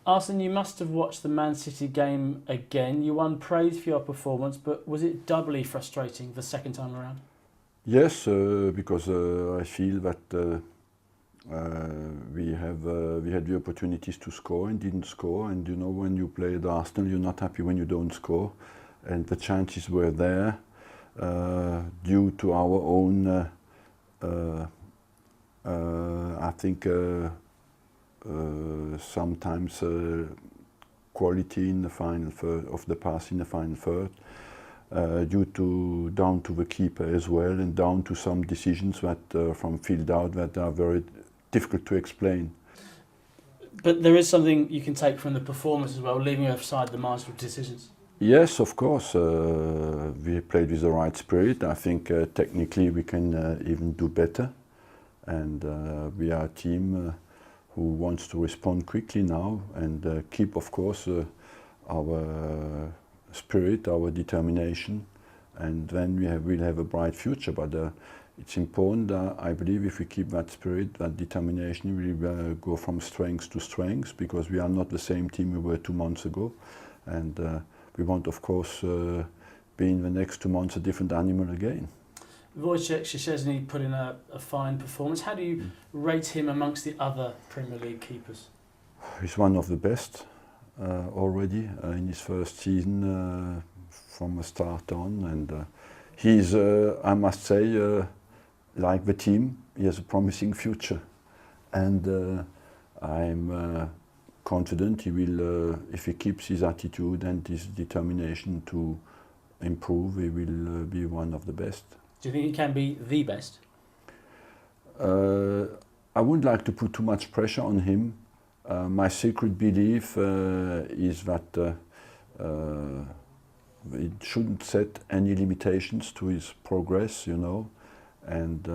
Arsene, you must have watched the Man City game again. You won praise for your performance, but was it doubly frustrating the second time around? Yes, because I feel that we had the opportunities to score and didn't score. And you know, when you play at Arsenal, you're not happy when you don't score. And the chances were there due to our own, I think, sometimes quality in the final third of the pass in the final third. Down to the keeper as well, and down to some decisions that from field out that are very difficult to explain. But there is something you can take from the performance as well, leaving aside the marginal decisions. Yes, of course. We played with the right spirit. I think technically we can even do better, and we are a team who wants to respond quickly now and keep, of course, our spirit, our determination, and then we'll have a bright future. But it's important, I believe, if we keep that spirit, that determination, we will go from strength to strength, because we are not the same team we were 2 months ago, and we want, of course, be in the next 2 months a different animal again. Wojciech Szczesny put in a fine performance. How do you rate him amongst the other Premier League keepers? He's one of the best. Already in his first season from the start on, and he's, I must say, like the team, he has a promising future, and I'm confident he will, if he keeps his attitude and his determination to improve, he will be one of the best. Do you think he can be the best? I wouldn't like to put too much pressure on him. My secret belief is that it shouldn't set any limitations to his progress, you know, and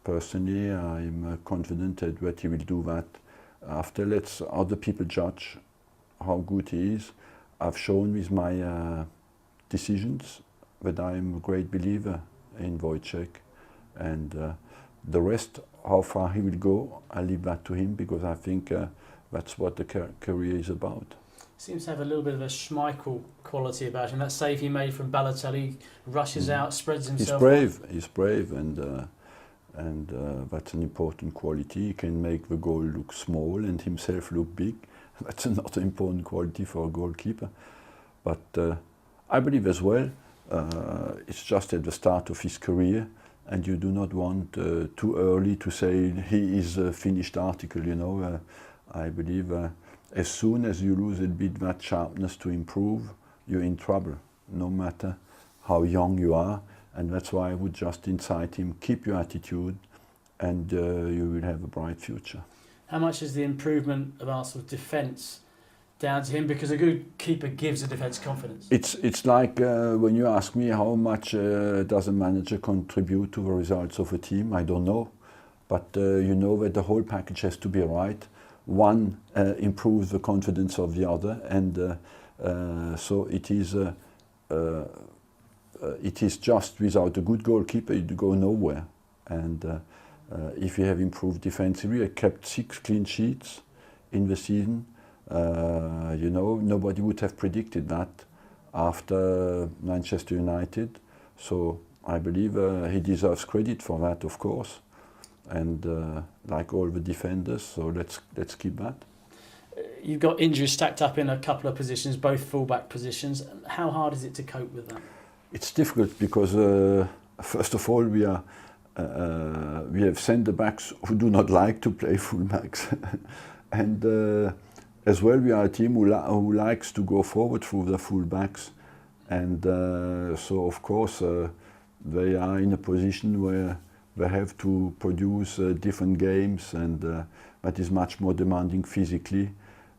personally I'm confident that he will do that. After, let's other people judge how good he is. I've shown with my decisions that I'm a great believer in Wojciech, and the rest, how far he will go, I leave that to him, because I think that's what the career is about. Seems to have a little bit of a Schmeichel quality about him. That save he made from Balotelli, rushes out, spreads himself. He's brave, and that's an important quality. He can make the goal look small and himself look big. That's another important quality for a goalkeeper. But I believe as well, it's just at the start of his career, and you do not want too early to say he is a finished article, you know. I believe as soon as you lose a bit that sharpness to improve, you're in trouble, no matter how young you are. And that's why I would just incite him, keep your attitude, and you will have a bright future. How much is the improvement of Arsenal's defence down to him? Because a good keeper gives a defence confidence. It's like when you ask me how much does a manager contribute to the results of a team, I don't know. But you know that the whole package has to be right. One improves the confidence of the other, and so it is just without a good goalkeeper you go nowhere. And if you have improved defensively, I kept 6 clean sheets in the season. You know, nobody would have predicted that after Manchester United. So I believe he deserves credit for that, of course. And like all the defenders, so let's keep that. You've got injuries stacked up in a couple of positions, both fullback positions. How hard is it to cope with that? It's difficult because first of all we have centre backs who do not like to play fullbacks, and as well we are a team who likes to go forward through the fullbacks, and so of course they are in a position where they have to produce different games, and that is much more demanding physically.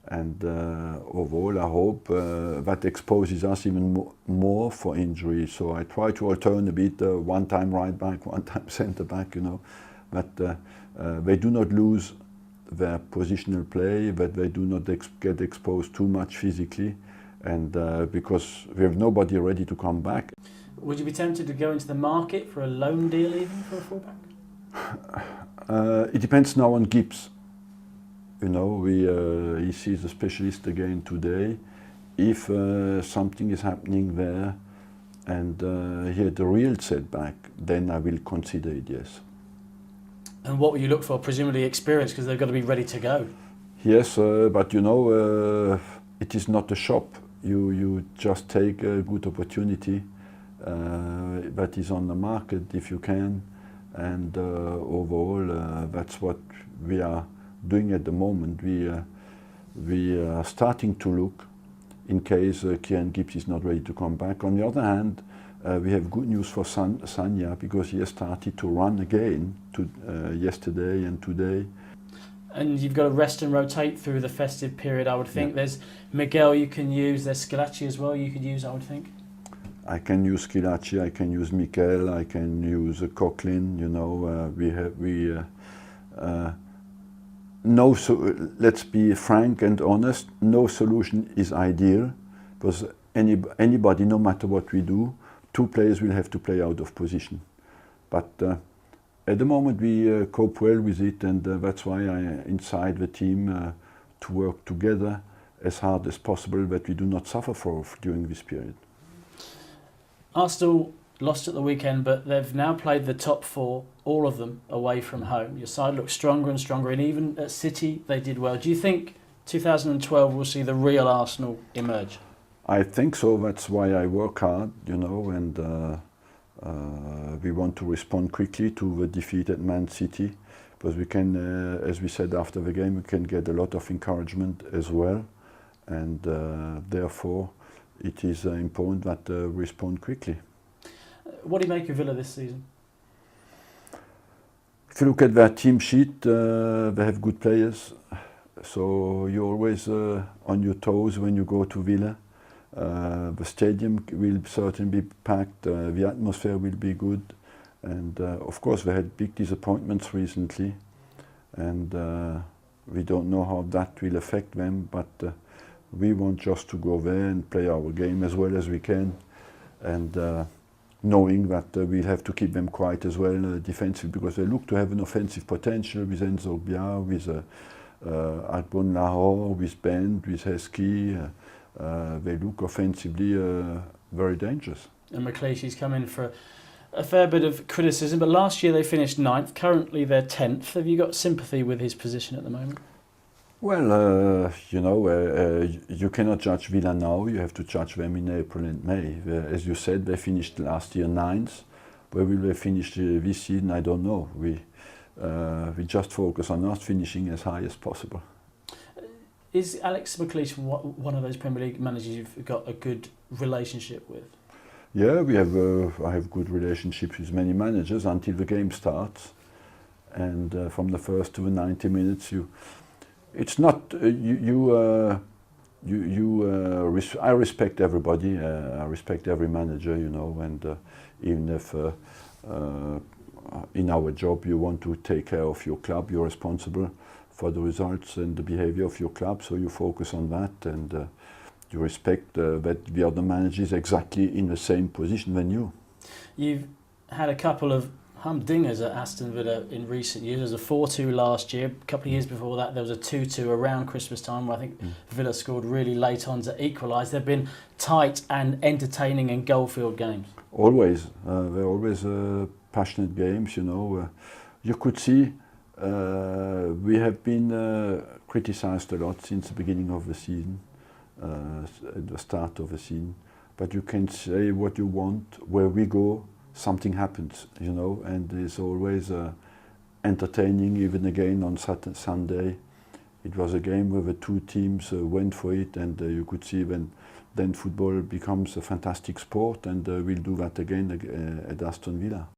And overall, I hope that exposes us even more for injury. So I try to alternate a bit, one time right back, one time centre back, you know. But they do not lose their positional play, but they do not get exposed too much physically, and because we have nobody ready to come back. Would you be tempted to go into the market for a loan deal even for a fullback? It depends now on Gibbs. You know, he sees a specialist again today. If something is happening there and he had a real setback, then I will consider it, yes. And what will you look for? Presumably experience, because they've got to be ready to go. Yes, but you know, it is not a shop. You just take a good opportunity that is on the market if you can, and overall that's what we are doing at the moment. We are starting to look in case Kieran Gibbs is not ready to come back. On the other hand, we have good news for Sanya, because he has started to run again yesterday and today. And you've got to rest and rotate through the festive period, I would think. Yeah. There's Miguel you can use, there's Schillaci as well you could use, I would think. I can use Schillaci, I can use Miguel, I can use Coughlin, you know, no, so let's be frank and honest, no solution is ideal, because anybody, no matter what we do, two players will have to play out of position. But at the moment we cope well with it, and that's why I inside the team to work together as hard as possible, that we do not suffer during this period. Arsenal lost at the weekend, but they've now played the top four, all of them, away from home. Your side looks stronger and stronger, and even at City they did well. Do you think 2012 will see the real Arsenal emerge? I think so. That's why I work hard, you know, and we want to respond quickly to the defeat at Man City, because we can, as we said after the game, we can get a lot of encouragement as well, and therefore it is important that we respond quickly. What do you make of Villa this season? If you look at their team sheet, they have good players, so you're always on your toes when you go to Villa. The stadium will certainly be packed, the atmosphere will be good, and of course they had big disappointments recently, and we don't know how that will affect them, but we want just to go there and play our game as well as we can, and knowing that we'll have to keep them quiet as well defensively, because they look to have an offensive potential with Enzo Bia, with Albon Lahore, with Bend, with Heskey. They look offensively very dangerous. And McLeishy's come in for a fair bit of criticism, but last year they finished 9th, currently they're 10th. Have you got sympathy with his position at the moment? Well, you know, you cannot judge Villa now, you have to judge them in April and May. As you said, they finished last year 9th. Where will they finish this season? I don't know. We just focus on us finishing as high as possible. Is Alex McLeish one of those Premier League managers you've got a good relationship with? Yeah, we have. I have good relationships with many managers until the game starts, and from the first to the 90 minutes, it's not I respect everybody. I respect every manager, you know, and even if in our job you want to take care of your club, you're responsible for the results and the behavior of your club, so you focus on that, and you respect that the other manager is exactly in the same position than you. You've had a couple of humdingers at Aston Villa in recent years. There was a 4-2 last year. A couple of years before that, there was a 2-2 around Christmas time, where I think Villa scored really late on to equalise. They've been tight and entertaining and goal-filled games. Always. They're always passionate games, you know. You could see we have been criticised a lot since the beginning of the season, at the start of the season. But you can say what you want. Where we go, something happens, you know, and it's always entertaining. Even again on Sunday, it was a game where the two teams went for it, and you could see then football becomes a fantastic sport, and we'll do that again at Aston Villa.